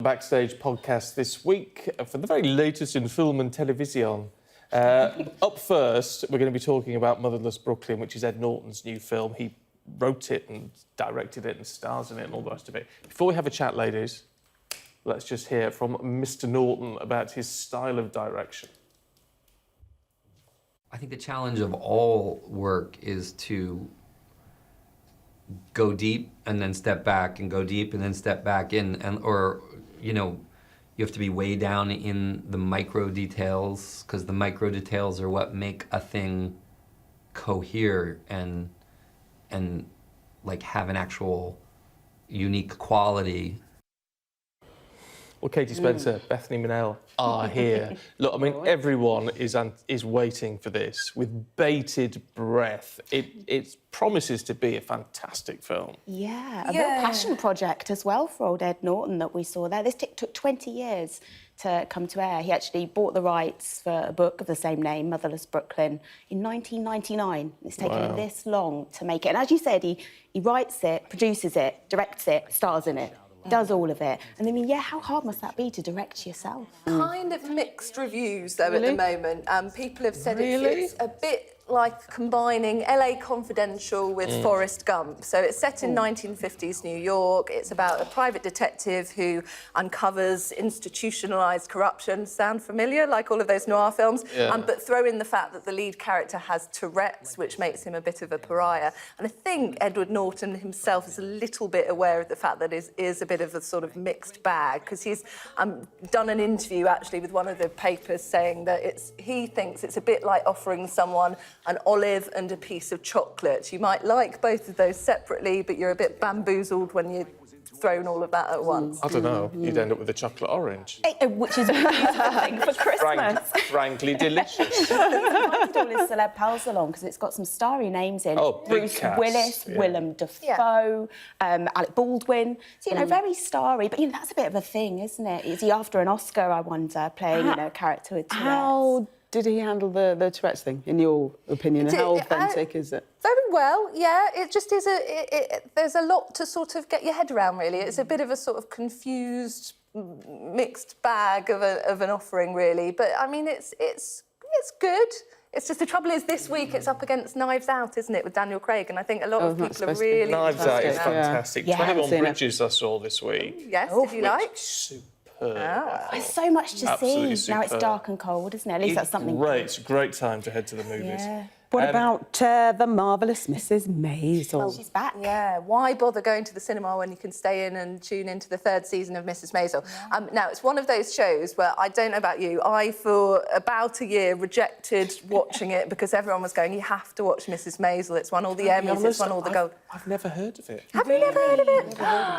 Backstage podcast this week for the very latest in film and television. Up first, we're going to be talking about Motherless Brooklyn, which is Ed Norton's new film. He wrote it and directed it and stars in it and all the rest of it. Before we have a chat, ladies, let's just hear from Mr. Norton about his style of direction. I think the challenge of all work is to go deep and then step back and go deep and then step back in, or you know, you have to be way down in the micro details, because the micro details are what make a thing cohere and like have an actual unique quality. Well, Katie Spencer, Bethany Manel are here. Look, I mean, everyone is waiting for this with bated breath. It promises to be a fantastic film. Yeah, a real passion project as well for old Ed Norton that we saw there. This took 20 years to come to air. He actually bought the rights for a book of the same name, Motherless Brooklyn, in 1999. It's taken him this long to make it. And as you said, he writes it, produces it, directs it, stars in it. Does all of it. And I mean, yeah, how hard must that be to direct yourself? Kind of mixed reviews, though, at the moment. People have said it's a bit like combining LA Confidential with Forrest Gump. So it's set in 1950s New York. It's about a private detective who uncovers institutionalised corruption. Sound familiar? Like all of those noir films? Yeah. But throw in the fact that the lead character has Tourette's, which makes him a bit of a pariah. And I think Edward Norton himself is a little bit aware of the fact that it is a bit of a sort of mixed bag, because he's done an interview, actually, with one of the papers saying that he thinks it's a bit like offering someone an olive and a piece of chocolate. You might like both of those separately, but you're a bit bamboozled when you're thrown all of that at once. I don't know, you'd end up with a chocolate orange. Which is a beautiful thing for Christmas. Frankly delicious. Invited all his celeb pals along because it's got some starry names in. Oh, big Bruce cast, Willis, Willem Dafoe, Alec Baldwin. So, you know, very starry. But, you know, that's a bit of a thing, isn't it? Is he after an Oscar, I wonder, playing, you know, a character with Tourette's? How did he handle the Tourette's thing, in your opinion? And how authentic is it? Very well, yeah. It just is there's a lot to sort of get your head around, really. It's a bit of a sort of confused, mixed bag of an offering, really. But, I mean, it's good. It's just the trouble is this week it's up against Knives Out, isn't it, with Daniel Craig? And I think a lot of people are really... Knives Out is fantastic. Yeah. 21 Bridges I saw this week. Yes, did you like? Superb. There's so much to Absolutely see. Now it's superb. dark and cold, isn't it? At least that's something. Great. It's a great time to head to the movies. Yeah. What about the Marvellous Mrs Maisel? She's back. Yeah, why bother going to the cinema when you can stay in and tune into the third season of Mrs Maisel? Now, it's one of those shows where, I don't know about you, I, for about a year, rejected watching it because everyone was going, you have to watch Mrs Maisel. It's won all the Emmys, it's won all the gold. I've never heard of it. Have you never heard of it?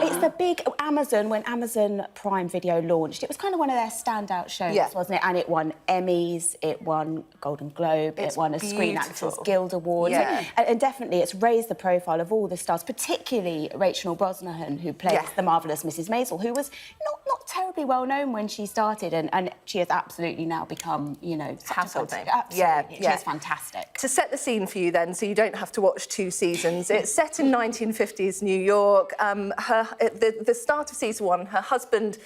It's the big Amazon, when Amazon Prime Video launched. It was kind of one of their standout shows, wasn't it? And it won Emmys, it won Golden Globe, it won a Screen Actors Guild Award. Yeah. And definitely it's raised the profile of all the stars, particularly Rachel Brosnahan, who plays the Marvellous Mrs Maisel, who was not terribly well known when she started, and she has absolutely now become, you know, Household name. Absolutely. She's fantastic. To set the scene for you then, so you don't have to watch 2 seasons, it's set in 1950s New York. The start of season 1, her husband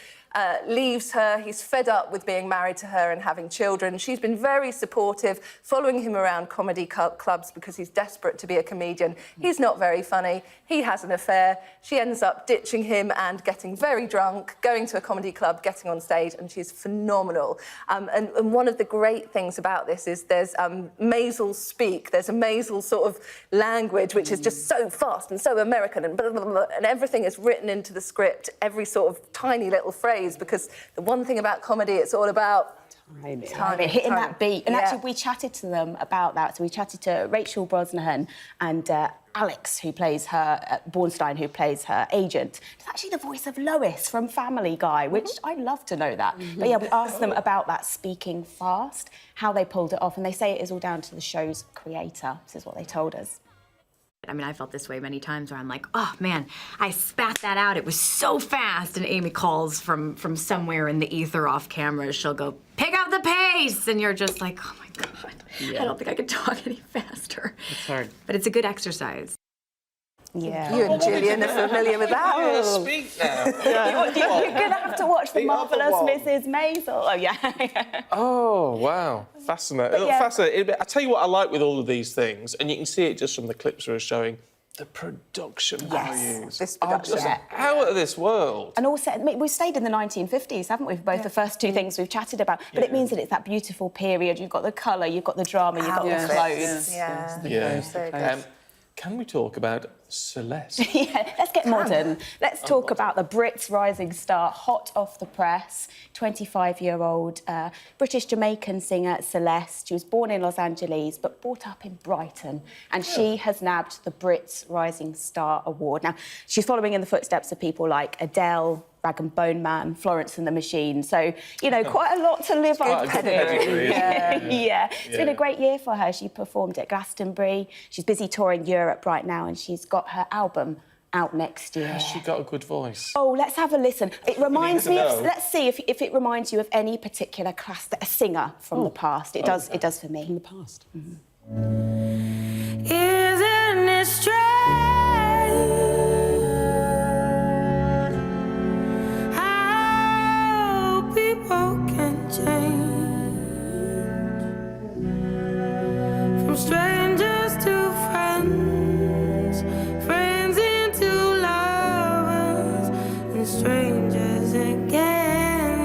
leaves her. He's fed up with being married to her and having children. She's been very supportive, following him around comedy clubs because he's desperate to be a comedian. He's not very funny. He has an affair. She ends up ditching him and getting very drunk, going to a comedy club, getting on stage, and she's phenomenal. And one of the great things about this is there's Maisel speak. There's a Maisel sort of language which is just so fast and so American, and blah, blah, blah, and everything is written into the script, every sort of tiny little phrase, because the one thing about comedy, it's all about hitting that beat. And actually, we chatted to them about that. So we chatted to Rachel Brosnahan and Alex, who plays her, Bornstein, who plays her agent. It's actually the voice of Lois from Family Guy, which I'd love to know that. But yeah, we asked them about that speaking fast, how they pulled it off, and they say it is all down to the show's creator. This is what they told us. I mean, I felt this way many times where I'm like, oh man, I spat that out. It was so fast. And Amy calls from somewhere in the ether off camera. She'll go, pick up the pace. And you're just like, oh my God, I don't think I could talk any faster. It's hard. But it's a good exercise. Yeah. You and Gillian are familiar with that. Yeah, speak now. You're going to have to watch the The other Marvellous one. Mrs Maisel. Oh, yeah. Oh, wow. Fascinating. yeah. Fascinating. I tell you what I like with all of these things, and you can see it just from the clips we were showing, the production values This are production. just out of this world. And also, I mean, we've stayed in the 1950s, haven't we, for both the first two things we've chatted about? But it means that it's that beautiful period. You've got the colour, you've got the drama, you've got the Outfits. clothes. Yeah. Yeah. So good. Can we talk about Celeste? Yeah, let's get modern. Let's talk about the Brits Rising Star, hot off the press, 25-year-old British-Jamaican singer Celeste. She was born in Los Angeles but brought up in Brighton, and she has nabbed the Brits Rising Star Award. Now, she's following in the footsteps of people like Adele, Rag and Bone Man, Florence and the Machine. So, you know, quite a lot to live up quite a good pedigree, to. isn't it? Yeah. It's been a great year for her. She performed at Glastonbury. She's busy touring Europe right now, and she's got her album out next year. Has she got a good voice? Oh, let's have a listen. It reminds me of... know. Let's see if it reminds you of any particular class, a singer from the past. It does. It does for me. In the past. Isn't it strange how people can change from strangers to friends, friends into lovers, and strangers again?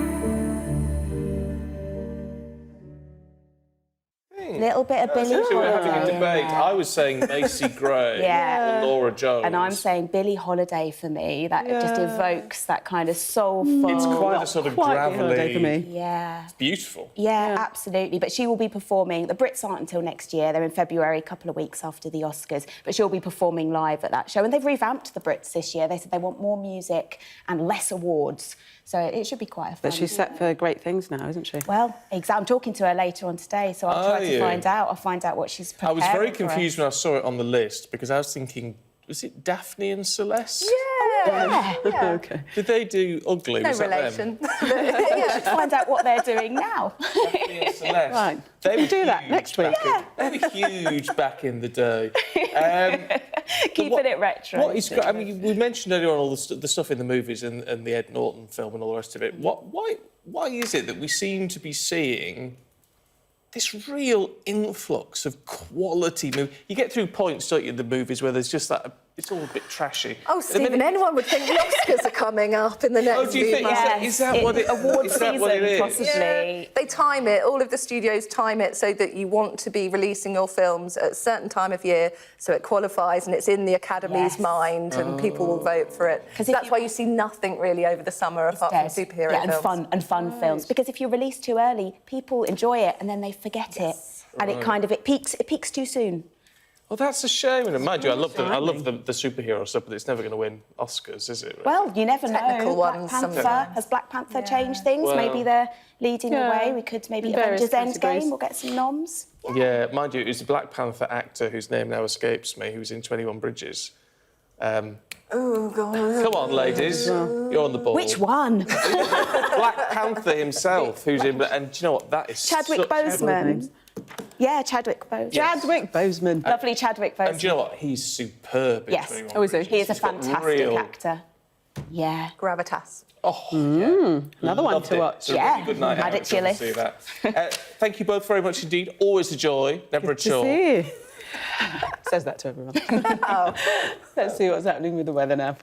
Little bit of Billie Essentially, we're having a Holiday. debate. I was saying Macy Gray Yeah. or Laura Jones. And I'm saying Billie Holiday for me. That just evokes that kind of soulful... It's quite a sort of Quite gravelly... the holiday for me. Yeah. Beautiful. Yeah, absolutely. But she will be performing. The Brits aren't until next year. They're in February, a couple of weeks after the Oscars. But she'll be performing live at that show. And they've revamped the Brits this year. They said they want more music and less awards. So it should be quite a fun... But she's set for great things now, isn't she? Well, I'm talking to her later on today, so I'll try to you? find out. I'll find out what she's I preparing was very for us. confused when I saw it on the list because I was thinking, was it Daphne and Celeste? Yeah. Okay. Did they do Ugly? No Was that them? relation. Let's find out what they're doing now. Daphne and Celeste. Right. They We'll were do that huge next week. They were huge back in the day. Keeping it retro. What is? I mean, we mentioned earlier on all the stuff in the movies and the Ed Norton film and all the rest of it. Why is it that we seem to be seeing this real influx of quality movies? You get through points, don't you, in the movies where there's just that. It's all a bit trashy. Oh, Stephen, anyone would think the Oscars are coming up in the next Oh, do you few think months. is that what it award is? That season, what it is? possibly. Yeah, they time it. All of the studios time it so that you want to be releasing your films at a certain time of year, so it qualifies and it's in the Academy's Yes. mind and people will vote for it. 'Cause if That's you- why you see nothing really over the summer apart from superhero yeah, films. and fun films. Because if you release too early, people enjoy it and then they forget it, and it peaks too soon. Well, that's a shame. And mind you, I love the superhero stuff, but it's never going to win Oscars, is it? Really? Well, you never Technical know. Black ones Panther, sometimes. has Black Panther changed things? Well- Maybe they're leading the way. We could maybe in various Avengers categories. Endgame will get some noms. Yeah, mind you, it was the Black Panther actor whose name now escapes me, who was in 21 Bridges. Oh, God. Come on, ladies, you're on the ball. Which one? Black Panther himself, who's in... And do you know what? That is Chadwick such- Boseman. Yeah, Chadwick Boseman. Chadwick Boseman. Lovely Chadwick Boseman. And do you know what? He's superb in Yes. 21 Oh, is he? Bridges. He is a He's got fantastic real- actor. Yeah. Gravitas. Oh, yeah. Another one Loved to it. watch. It's a Yeah. really good night Add out. it to your Come and see that. Thank you both very much indeed. Always a joy, never a To chore. see you. Says that to everyone. Let's see what's happening with the weather now.